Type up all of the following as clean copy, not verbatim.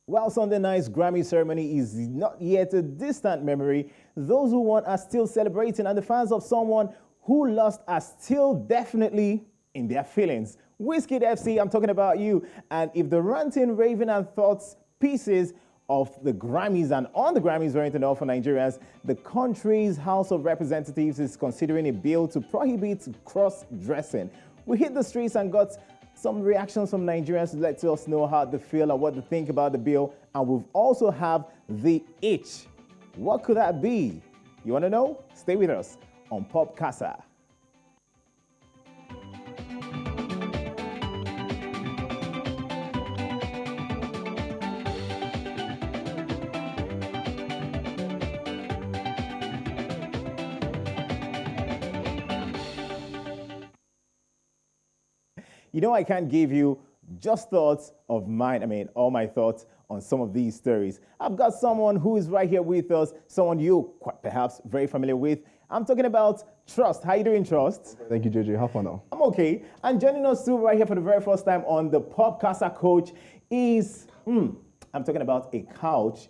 While Sunday night's Grammy ceremony is not yet a distant memory, those who won are still celebrating, and the fans of someone who lost are still definitely in their feelings. Wizkid FC, I'm talking about you. And if the ranting, raving, and thoughts pieces of the Grammys and on the Grammys weren't enough for Nigerians, the country's House of Representatives is considering a bill to prohibit cross-dressing. We hit the streets and got some reactions from Nigerians to let us know how they feel and what they think about the bill. And we've also have the itch. What could that be? You want to know? Stay with us on POP KASA. You know, I can't give you just thoughts of mine, all my thoughts on some of these stories. I've got someone who is right here with us, someone you're quite perhaps very familiar with. I'm talking about Trust. How you doing, Trust? Thank you, JJ. How far now? I'm okay. And joining us too right here for the very first time on the POP KASA coach is, I'm talking about a couch.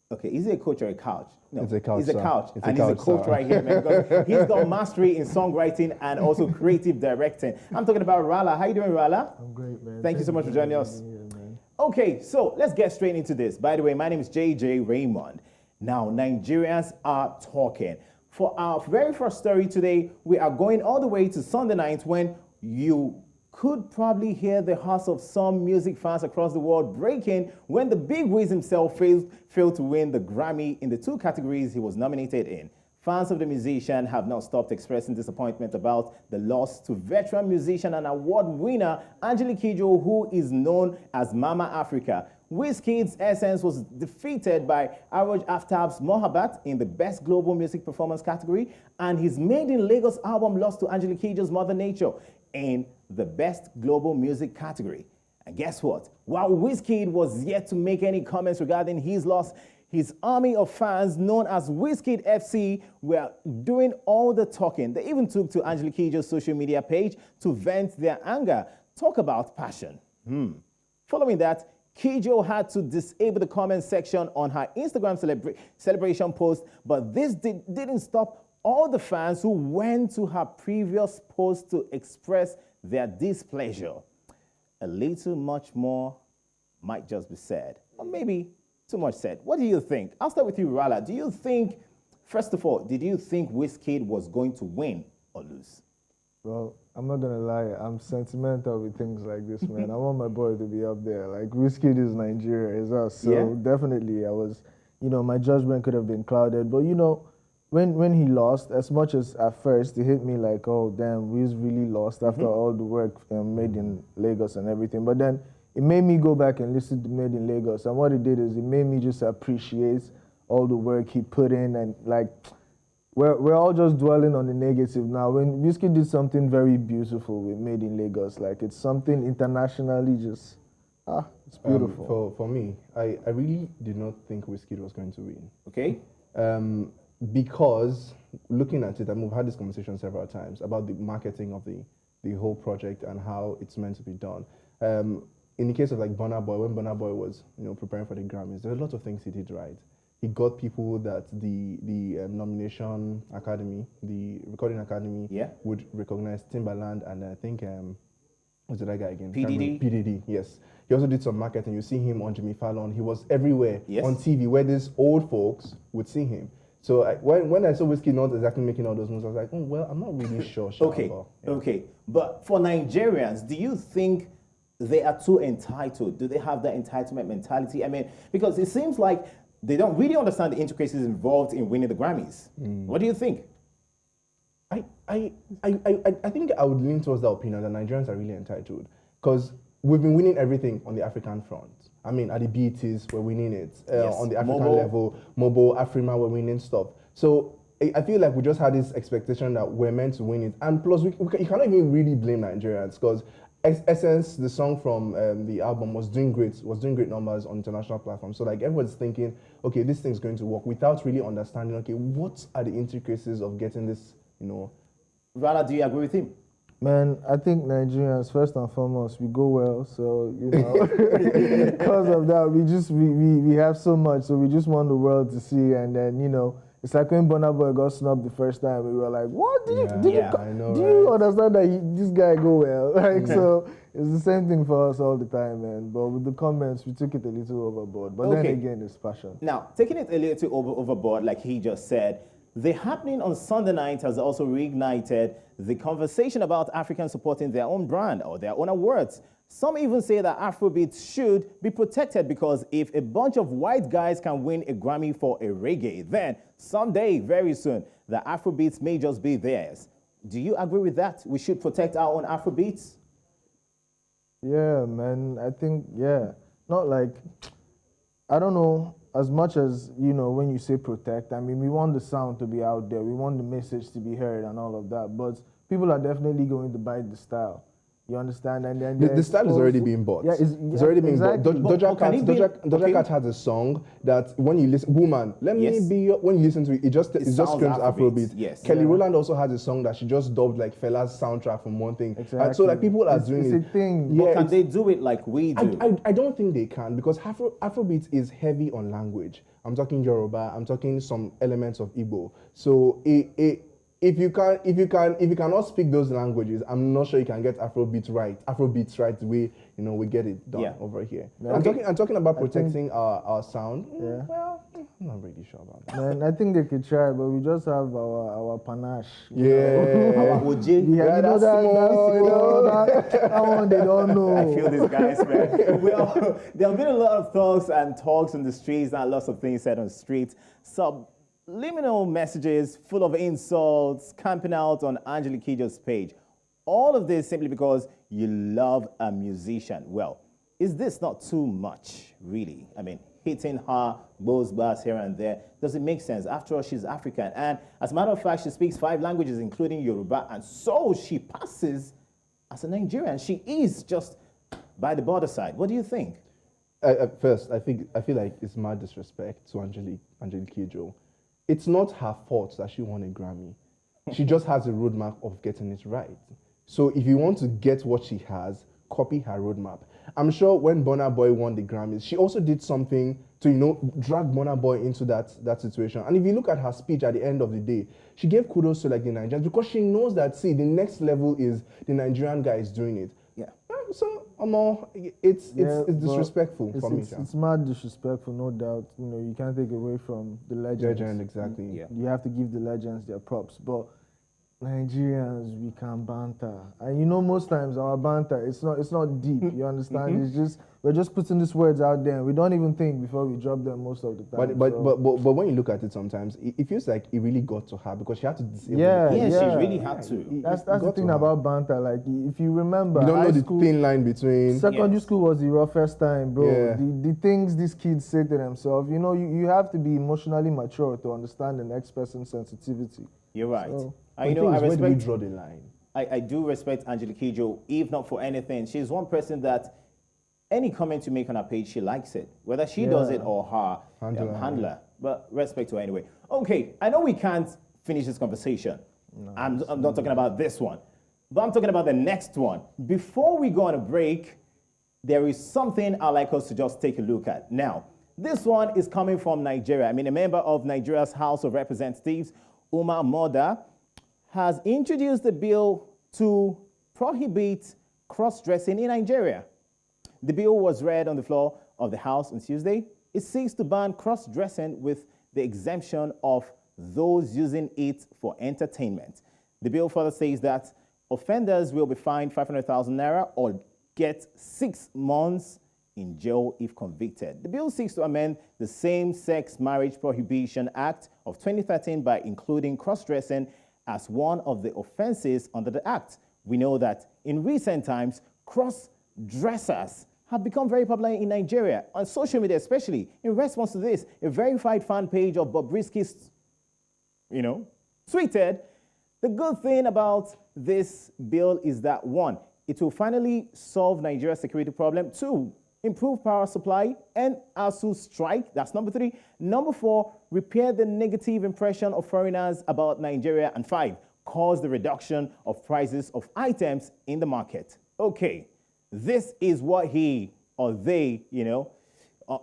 Okay, is it a coach or a couch? No, it's a couch. He's a couch. It's and a couch, he's a coach right here, man, because he's got mastery in songwriting and also creative directing. I'm talking about Rala. How you doing, Rala? I'm great, man. Thank you so much for joining us. Here, man. Okay, so let's get straight into this. By the way, my name is JJ Raymond. Now, Nigerians are talking. For our very first story today, we are going all the way to Sunday night when you could probably hear the hearts of some music fans across the world breaking when the big Wiz himself failed to win the Grammy in the two categories he was nominated in. Fans of the musician have not stopped expressing disappointment about the loss to veteran musician and award winner Angelique Kidjo, who is known as Mama Africa. Wizkid's Essence was defeated by Aroj Aftab's Mohabbat in the Best Global Music Performance category, and his Made in Lagos album lost to Angelique Kidjo's Mother Nature in the Best Global Music category. And guess what? While Wizkid was yet to make any comments regarding his loss, his army of fans known as Wizkid FC were doing all the talking. They even took to Angelique Kidjo's social media page to vent their anger. Talk about passion. Following that, Kidjo had to disable the comment section on her Instagram celebration post, but this didn't stop all the fans who went to her previous post to express their displeasure. A little much more might just be said, or maybe too much said. What do you think? I'll start with you, Rala. Do you think, first of all, did you think Wizkid was going to win or lose? Well, I'm not gonna lie, I'm sentimental with things like this, man. I want my boy to be up there. Like, Wizkid is Nigeria, is us. So Yeah. definitely I was, my judgment could have been clouded. But when he lost, as much as at first it hit me like, oh damn, Wiz really lost after all the work made in Lagos and everything. But then it made me go back and listen to Made in Lagos, and what it did is it made me just appreciate all the work he put in, and like we're all just dwelling on the negative now. When Wizkid did something very beautiful with Made in Lagos, like it's something internationally just it's beautiful. For me, I really did not think Wizkid was going to win. Okay. Because looking at it, and we've had this conversation several times about the marketing of the whole project and how it's meant to be done. In the case of like Burna Boy, when Burna Boy was preparing for the Grammys, there were a lot of things he did right. He got people that the nomination academy, the recording academy, would recognize Timbaland, and I think what's that guy again? PDD, yes. He also did some marketing. You see him on Jimmy Fallon. He was everywhere on TV where these old folks would see him. So when I saw Wizkid not exactly making all those moves, I was like, oh, well, I'm not really sure. Okay. But for Nigerians, do you think they are too entitled? Do they have that entitlement mentality? Because it seems like they don't really understand the intricacies involved in winning the Grammys. What do you think? I think I would lean towards that opinion that Nigerians are really entitled, because we've been winning everything on the African front. At the BETs, we're winning it. On the African level, Mobile, Afrima, we're winning stuff. So I feel like we just had this expectation that we're meant to win it. And plus, you cannot even really blame Nigerians, because Essence, the song from the album, was doing great numbers on international platforms. So like everyone's thinking, okay, this thing's going to work, without really understanding, okay, what are the intricacies of getting this, Rala, do you agree with him? Man, I think Nigerians, first and foremost, we go well. So, because of that, we have so much. So we just want the world to see. And then, it's like when Burna Boy got snubbed the first time, we were like, what? Do you understand that this guy go well? So it's the same thing for us all the time, man. But with the comments, we took it a little overboard. But then again, it's passion. Now, taking it a little overboard, like he just said, the happening on Sunday night has also reignited the conversation about Africans supporting their own brand or their own awards. Some even say that Afrobeat should be protected because if a bunch of white guys can win a Grammy for a reggae, then someday, very soon, the Afrobeats may just be theirs. Do you agree with that? We should protect our own Afrobeats? Yeah, man. I think, not like, I don't know, as much as, when you say protect, I mean, we want the sound to be out there. We want the message to be heard and all of that. But people are definitely going to buy the style. You understand? And then the style is already being bought. Yeah, it's already being bought. Doja Cat has a song that when you listen, Woman, let me be your, when you listen to it, it just screams Afrobeat. Yes. Kelly Rowland also has a song that she just dubbed like Fela's soundtrack from one thing. Exactly. So like people are doing it's it. A thing. Yeah, but can they do it like we do? I don't think they can because Afrobeat is heavy on language. I'm talking Yoruba. I'm talking some elements of Igbo. So if you cannot speak those languages, I'm not sure you can get Afrobeats right the way we get it done over here. Yeah. I'm talking about protecting our sound. Yeah. Well, I'm not really sure about that. Man, I think they could try, but we just have our panache. Our OJ. Yeah, that one they don't know. I feel these guys, man. There have been a lot of talks on the streets and lots of things said on the streets. Subliminal messages full of insults, camping out on Angelique Kidjo's page. All of this simply because you love a musician. Well, is this not too much, really? I mean, hitting her, both bars here and there. Does it make sense? After all, she's African. And as a matter of fact, she speaks 5 languages, including Yoruba. And so she passes as a Nigerian. She is just by the border side. What do you think? At first, I feel like it's mad disrespect to Angelique Kidjo. It's not her fault that she won a Grammy. She just has a roadmap of getting it right. So if you want to get what she has, copy her roadmap. I'm sure when Burna Boy won the Grammys, she also did something to, drag Burna Boy into that situation. And if you look at her speech at the end of the day, she gave kudos to like the Nigerians because she knows that, see, the next level is the Nigerian guy is doing it. Yeah. So, it's disrespectful for me. It's mad disrespectful, no doubt. You can't take away from the legends. Legend, exactly. Yeah. You have to give the legends their props. But Nigerians, we can banter. And most times our banter, it's not deep, you understand? It's just, we're just putting these words out there and we don't even think before we drop them most of the time. But when you look at it sometimes, it feels like it really got to her because she had to disable she really had to. That's the thing about banter. Like, if you remember, you don't know the thin line between... Secondary school was the roughest time, bro. Yeah. The things these kids say to themselves, you have to be emotionally mature to understand the next person's sensitivity. You're right. So, I respect. Where do we draw the line? I do respect Angelique Kidjo, if not for anything. She's one person that any comment you make on her page, she likes it. Whether she does it or her handler. But respect to her anyway. Okay, I know we can't finish this conversation. No, I'm not talking about this one. But I'm talking about the next one. Before we go on a break, there is something I'd like us to just take a look at. Now, this one is coming from Nigeria. I mean, a member of Nigeria's House of Representatives, Umar Moda, has introduced a bill to prohibit cross-dressing in Nigeria. The bill was read on the floor of the House on Tuesday. It seeks to ban cross-dressing with the exemption of those using it for entertainment. The bill further says that offenders will be fined 500,000 naira or get 6 months in jail if convicted. The bill seeks to amend the Same-Sex Marriage Prohibition Act of 2013 by including cross-dressing as one of the offenses under the act. We know that in recent times, cross-dressers have become very popular in Nigeria, on social media especially. In response to this, a verified fan page of Bobrisky's, tweeted, the good thing about this bill is that 1, it will finally solve Nigeria's security problem. 2, improve power supply, end ASU strike. That's number 3. Number 4, repair the negative impression of foreigners about Nigeria. And 5, caused the reduction of prices of items in the market. Okay, this is what he or they,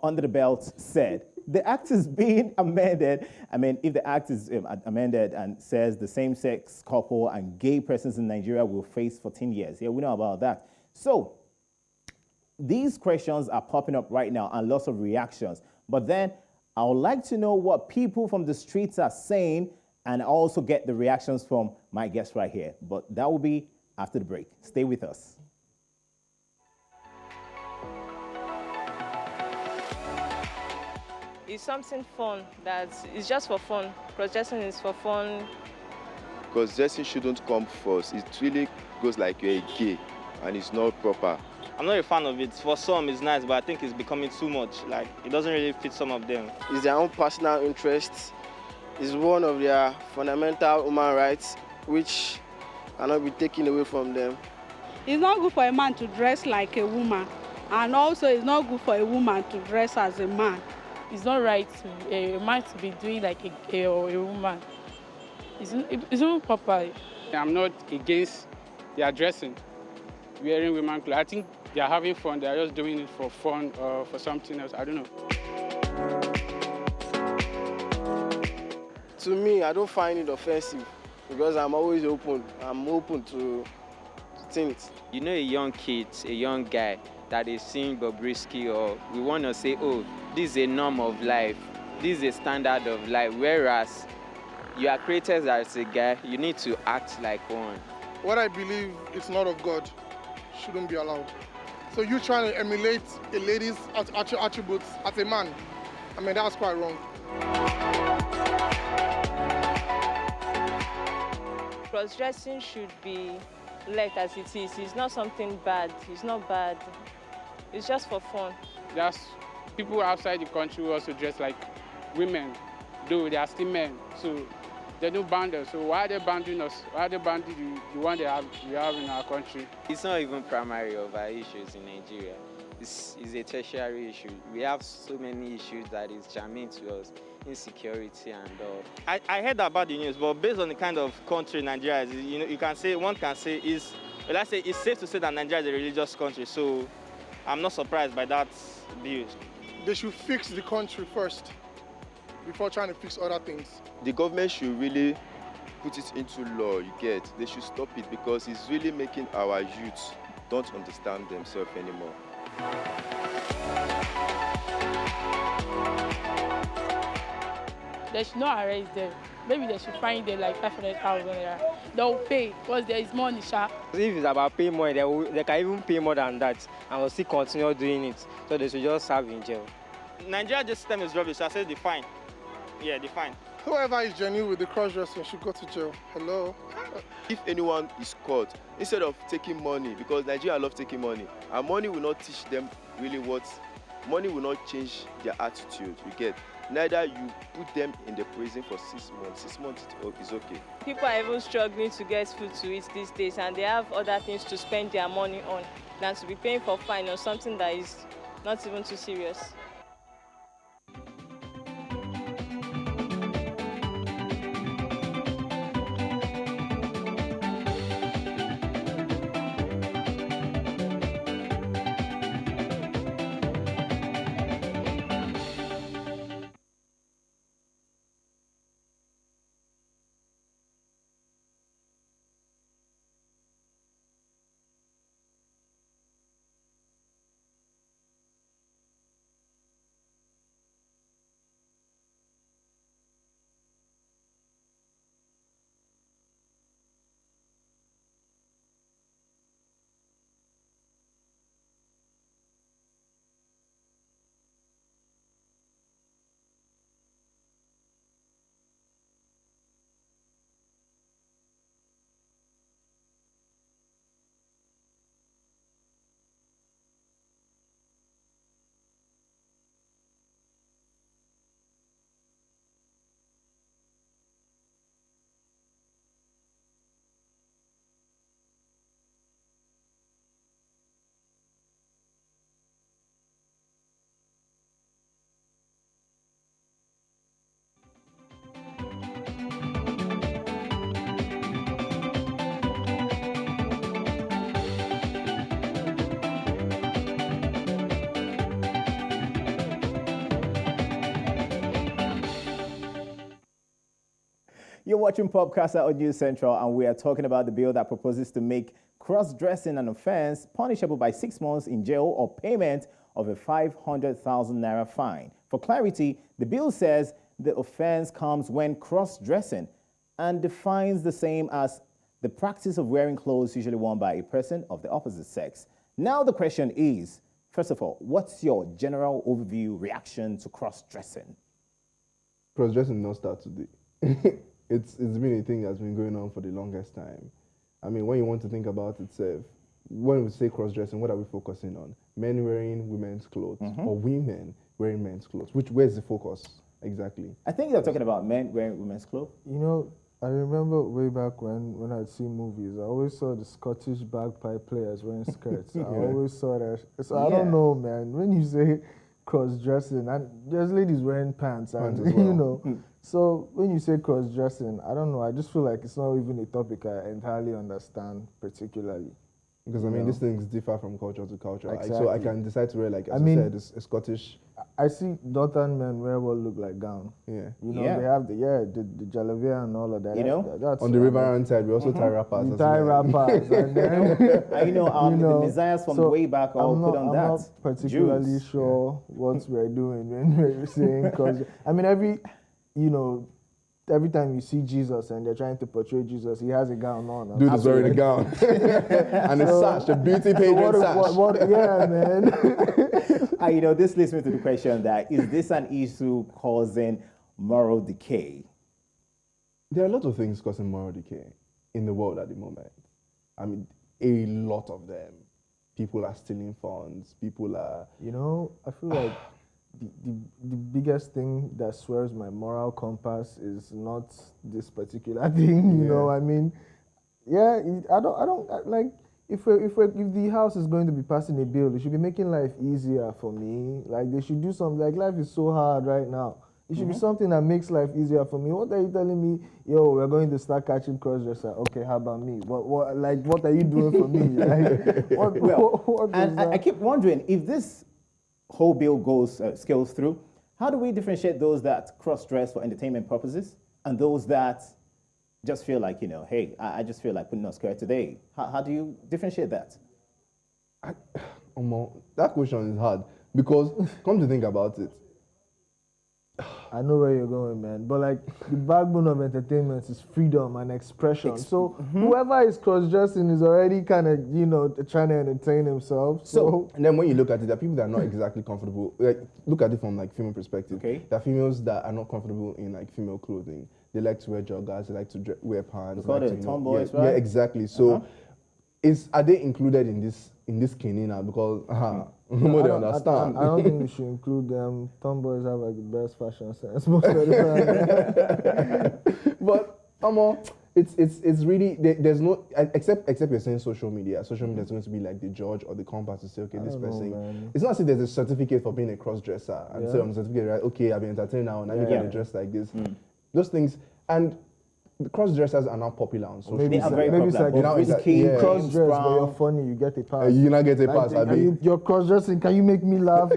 under the belt said. The act is being amended. I mean, if the act is amended and says the same-sex couple and gay persons in Nigeria will face 14 years. Yeah, we know about that. So these questions are popping up right now and lots of reactions. But then I would like to know what people from the streets are saying and also get the reactions from my guest right here. But that will be after the break. Stay with us. It's something fun that is just for fun. Cross-dressing is for fun. Cross-dressing shouldn't come first. It really goes like you're a gay and it's not proper. I'm not a fan of it. For some, it's nice, but I think it's becoming too much. Like, it doesn't really fit some of them. It's their own personal interests. It's one of their fundamental human rights, which cannot be taken away from them. It's not good for a man to dress like a woman, and also it's not good for a woman to dress as a man. It's not right to a man to be doing like a woman. It's not proper. I'm not against their dressing, wearing women clothes. I think they are having fun. They are just doing it for fun or for something else. I don't know. To me, I don't find it offensive because I'm always open. I'm open to things. You know, a young kid, a young guy that is seeing Bobrisky, or we want to say, oh, this is a norm of life, this is a standard of life, whereas you are created as a guy, you need to act like one. What I believe is not of God shouldn't be allowed. So you trying to emulate a lady's attributes as a man, I mean, that's quite wrong. Cross-dressing should be left as it is. It's not something bad. It's not bad. It's just for fun. There's people outside the country who also dress like women, though they are still men. So they don't ban us. So why are they banning us? Why are they banning the one we have in our country? It's not even primary of our issues in Nigeria. It's a tertiary issue. We have so many issues that is germane to us, insecurity and all. I heard about the news, but based on the kind of country Nigeria is, one can say it's safe to say that Nigeria is a religious country. So I'm not surprised by that view. They should fix the country first before trying to fix other things. The government should really put it into law, you get. They should stop it because it's really making our youth don't understand themselves anymore. They should not arrest them. Maybe they should fine them like 500,000 naira. They'll pay because there is money, sha. If it's about paying more, they can even pay more than that and will still continue doing it. So they should just serve in jail. Nigeria system is rubbish. I said the fine. Yeah, the fine. Whoever is genuine with the cross-dressing should go to jail. Hello? If anyone is caught, instead of taking money, because Nigeria love taking money, and money will not teach them really money will not change their attitude, you get. Neither you put them in the prison for 6 months. 6 months is okay. People are even struggling to get food to eat these days, and they have other things to spend their money on than to be paying for fine or something that is not even too serious. You're watching POP KASA on News Central, and we are talking about the bill that proposes to make cross-dressing an offense punishable by 6 months in jail or payment of a 500,000 naira fine. For clarity, the bill says the offense comes when cross-dressing and defines the same as the practice of wearing clothes usually worn by a person of the opposite sex. Now the question is, first of all, what's your general overview reaction to cross-dressing? Cross-dressing did not start today. It's been a thing that's been going on for the longest time. I mean, when you want to think about it, when we say cross-dressing, what are we focusing on? Men wearing women's clothes or women wearing men's clothes? Where's the focus exactly? I think you're talking about men wearing women's clothes. You know, I remember way back when I'd see movies, I always saw the Scottish bagpipe players wearing skirts. I always saw that. So I don't know, man. When you say cross-dressing, and there's ladies wearing pants and, as well. you know. So when you say cross-dressing, I don't know. I just feel like it's not even a topic I entirely understand particularly. Because, I mean, these things differ from culture to culture. Exactly. So I can decide to wear, like, as you said, a Scottish... I see Dothan men wear what look like gown. Yeah. You know, they have the jalavia and all of that. You know? That's on the river side, we also tie wrappers. We tie wrappers. And then, the messiahs from way back all put on that. I'm not particularly sure what we're doing when we're saying, because, I mean, every time you see Jesus and they're trying to portray Jesus, he has a gown on. Dude is wearing a gown. And a sash, a beauty pageant sash. Yeah, man. This leads me to the question that, is this an issue causing moral decay? There are a lot of things causing moral decay in the world at the moment. I mean, a lot of them. People are stealing funds. People are... I feel like the biggest thing that swerves my moral compass is not this particular thing, you know. I mean, I don't like if the house is going to be passing a bill, they should be making life easier for me. Like, they should do something. Like, life is so hard right now. It should be something that makes life easier for me. What are you telling me? Yo, we're going to start catching cross-dresser. Okay, how about me? What are you doing for me? Like, what I keep wondering, if this whole bill scales through, how do we differentiate those that cross-dress for entertainment purposes and those that just feel like, hey, I just feel like putting on skirt today? How do you differentiate that? That question is hard because, come to think about it, I know where you're going, man. But like, the backbone of entertainment is freedom and expression. So whoever is cross-dressing is already kind of, trying to entertain himself. So and then when you look at it, there are people that are not exactly comfortable. Like, look at it from like female perspective. Okay. There are females that are not comfortable in like female clothing. They like to wear joggers. They like to wear pants. They call it tomboys, right? Yeah, exactly. So, are they included in this skinny now? Because nobody understand. I don't think we should include them. Tomboys have like the best fashion sense most of the time. But it's really there's no except you're saying social media. Social media is going to be like the judge or the compass to say, okay, this person. It's not as if there's a certificate for being a cross-dresser and say on the certificate, right? Okay, I've been entertained now, and now you get dressed like this. Those things. And the cross-dressers are now popular on social media. Maybe it's like Wizkid, cross-dress, but you're funny, you get a pass. You not get a pass, you're cross-dressing, can you make me laugh?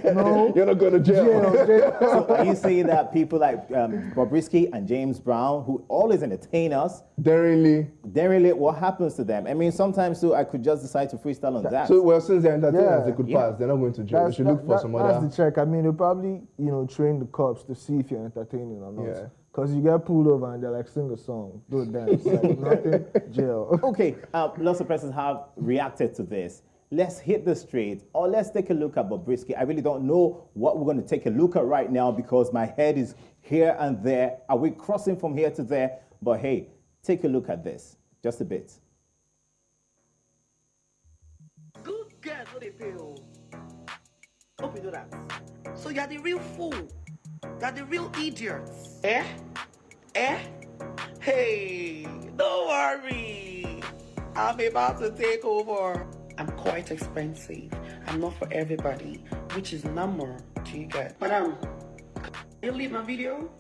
No. You're not going to jail. So are you saying that people like Wizkid and James Brown, who always entertain us, daringly, what happens to them? I mean, sometimes too, I could just decide to freestyle on that. So, well, since they're entertainers, they could pass. They're not going to jail. They should look for some other... That's the check. I mean, they'll probably, train the cops to see if you're entertaining or not. Yeah. Because you get pulled over and they're like, sing a song, do a dance, like nothing, jail. Okay, lots of persons have reacted to this. Let's hit the street, or let's take a look at Bobrisky. I really don't know what we're going to take a look at right now because my head is here and there. Are we crossing from here to there? But hey, take a look at this, just a bit. Good girls, what they feel. Hope you know that. So you're the real fool. You're the real idiots. Eh? Hey, don't worry. I'm about to take over. I'm quite expensive. I'm not for everybody, which is number to you guys. Madam, you leave my video?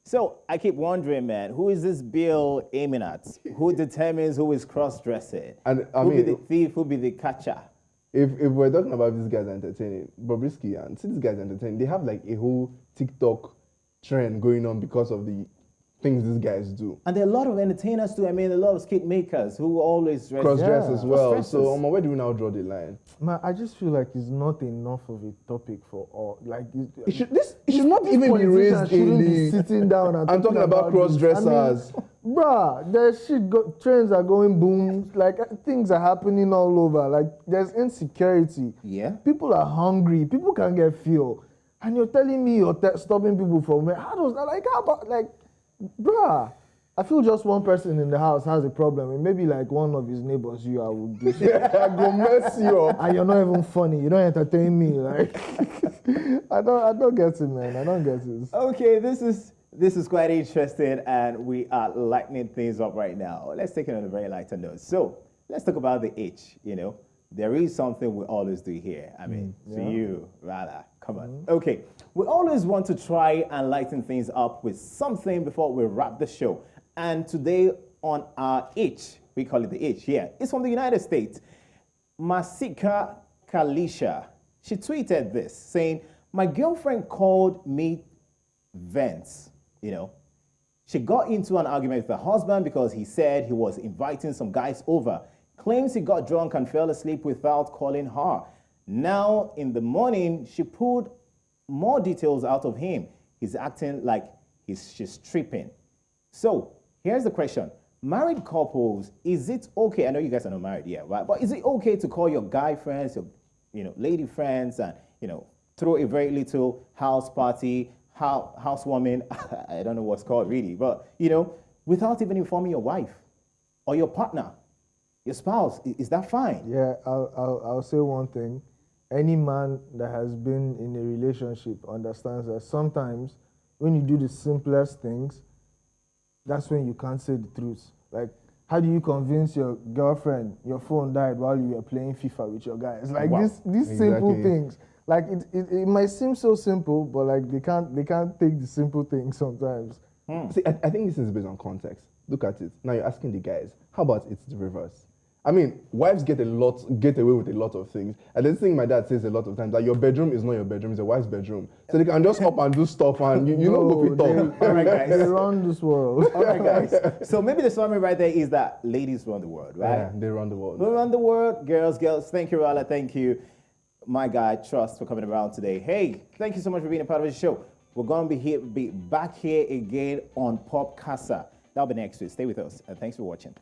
So I keep wondering, man, who is this bill aiming at? Who determines who is cross-dressing? And who be the thief? Who be the catcher? If we're talking about these guys entertaining, Bobrisky and see these guys entertaining, they have like a whole TikTok trend going on because of the things these guys do. And there are a lot of entertainers too. I mean, a lot of skate makers who always Cross-dress as well. Cross-dressers. So, where do we now draw the line? Man, I just feel like it's not enough of a topic for all. Like It should not even be raised in the... sitting down and I'm talking about cross-dressers. I mean, bruh, there's trends are going boom. Like things are happening all over. Like there's insecurity. Yeah. People are hungry. People can't get fuel. And you're telling me you're stopping people from where? How does that? Like how about like, bruh? I feel just one person in the house has a problem, and maybe like one of his neighbors, I would do. I go mess you up. And you're not even funny. You don't entertain me. Like I don't get it, man. I don't get it. Okay, this is quite interesting, and we are lightening things up right now. Let's take it on a very lighter note. So let's talk about the H. There is something we always do here. I mean, to you, rather. Come on. Okay, we always want to try and lighten things up with something before we wrap the show. And today on our H, we call it the H, it's from the United States. Masika Kalisha, she tweeted this, saying, my girlfriend called me Vance, She got into an argument with her husband because he said he was inviting some guys over. Claims he got drunk and fell asleep without calling her. Now, in the morning, she pulled more details out of him. He's acting like she's tripping. So, here's the question. Married couples, is it okay? I know you guys are not married yet, right? But is it okay to call your guy friends, your lady friends, and, throw a very little house party, housewarming, I don't know what's called really, but, without even informing your wife or your partner, your spouse? Is that fine? Yeah, I'll say one thing. Any man that has been in a relationship understands that sometimes when you do the simplest things, that's when you can't say the truth. Like, how do you convince your girlfriend your phone died while you were playing FIFA with your guys? Like these simple things. Like it might seem so simple, but like they can't take the simple things sometimes. See, I think this is based on context. Look at it. Now you're asking the guys, how about it's the reverse? I mean, wives get away with a lot of things. And this thing my dad says a lot of times, like your bedroom is not your bedroom, it's your wife's bedroom. So they can just up and do stuff and you know go fit up. All right, guys. They run this world. All right, guys. So maybe the summary right there is that ladies run the world, right? Yeah, they run the world. We run the world. Girls. Thank you, Rala. Thank you, my guy, Trust, for coming around today. Hey, thank you so much for being a part of the show. We're going to be back here again on POP KASA. That'll be next week. Stay with us. And thanks for watching.